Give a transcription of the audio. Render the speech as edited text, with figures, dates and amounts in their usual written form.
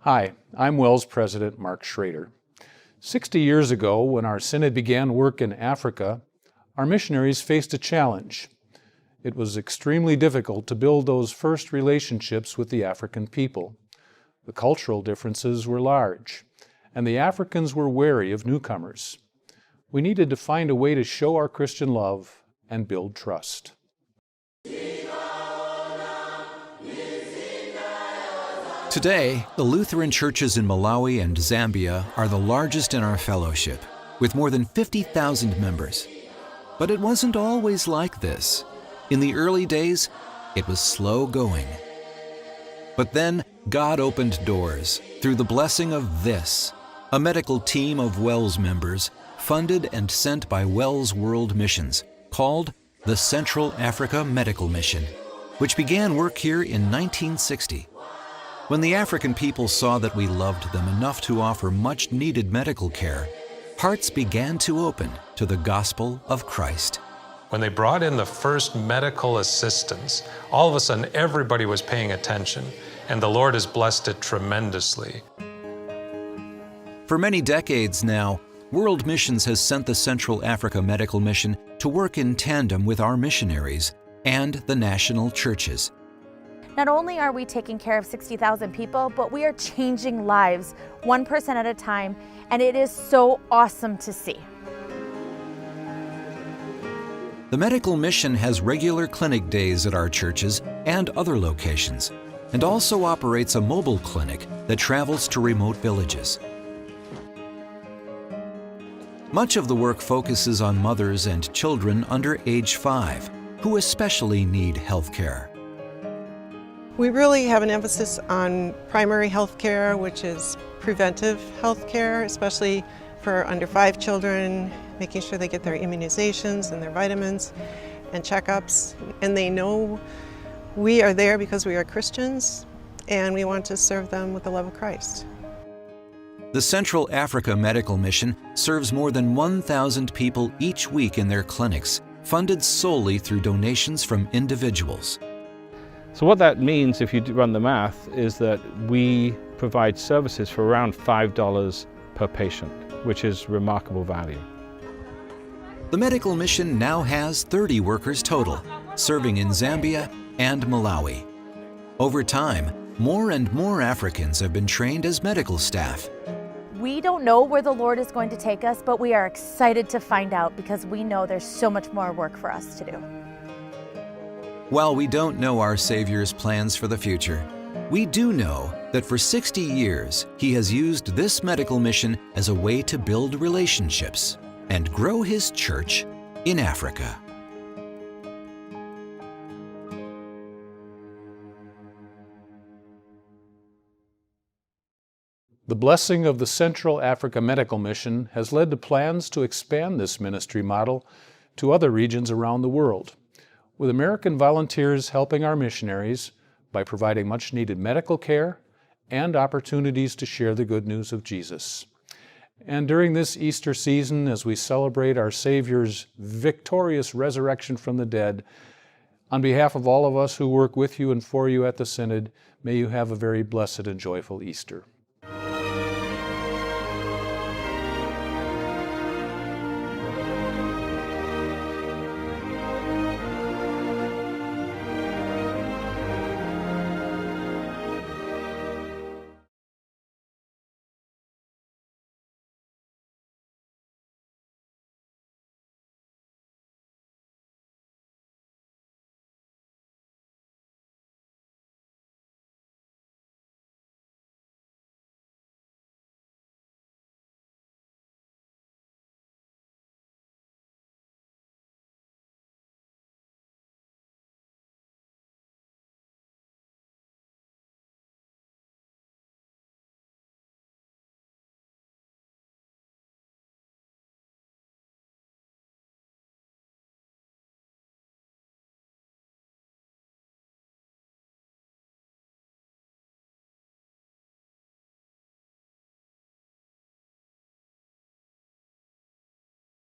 Hi, I'm WELS President Mark Schrader. 60 years ago, when our synod began work in Africa, our missionaries faced a challenge. It was extremely difficult to build those first relationships with the African people. The cultural differences were large, and the Africans were wary of newcomers. We needed to find a way to show our Christian love and build trust. Today, the Lutheran churches in Malawi and Zambia are the largest in our fellowship, with more than 50,000 members. But it wasn't always like this. In the early days, it was slow going. But then, God opened doors through the blessing of this, a medical team of WELS members, funded and sent by WELS World Missions, called the Central Africa Medical Mission, which began work here in 1960. When the African people saw that we loved them enough to offer much-needed medical care, hearts began to open to the gospel of Christ. When they brought in the first medical assistants, all of a sudden everybody was paying attention, and the Lord has blessed it tremendously. For many decades now, World Missions has sent the Central Africa Medical Mission to work in tandem with our missionaries and the national churches. Not only are we taking care of 60,000 people, but we are changing lives one person at a time, and it is so awesome to see. The medical mission has regular clinic days at our churches and other locations, and also operates a mobile clinic that travels to remote villages. Much of the work focuses on mothers and children under age 5, who especially need health care. We really have an emphasis on primary health care, which is preventive health care, especially for under 5 children, making sure they get their immunizations and their vitamins and checkups. And they know we are there because we are Christians and we want to serve them with the love of Christ. The Central Africa Medical Mission serves more than 1,000 people each week in their clinics, funded solely through donations from individuals. So what that means, if you run the math, is that we provide services for around $5 per patient, which is remarkable value. The medical mission now has 30 workers total, serving in Zambia and Malawi. Over time, more and more Africans have been trained as medical staff. We don't know where the Lord is going to take us, but we are excited to find out because we know there's so much more work for us to do. While we don't know our Savior's plans for the future, we do know that for 60 years, He has used this medical mission as a way to build relationships and grow His church in Africa. The blessing of the Central Africa Medical Mission has led to plans to expand this ministry model to other regions around the world, with American volunteers helping our missionaries by providing much-needed medical care and opportunities to share the good news of Jesus. And during this Easter season, as we celebrate our Savior's victorious resurrection from the dead, on behalf of all of us who work with you and for you at the Synod, may you have a very blessed and joyful Easter.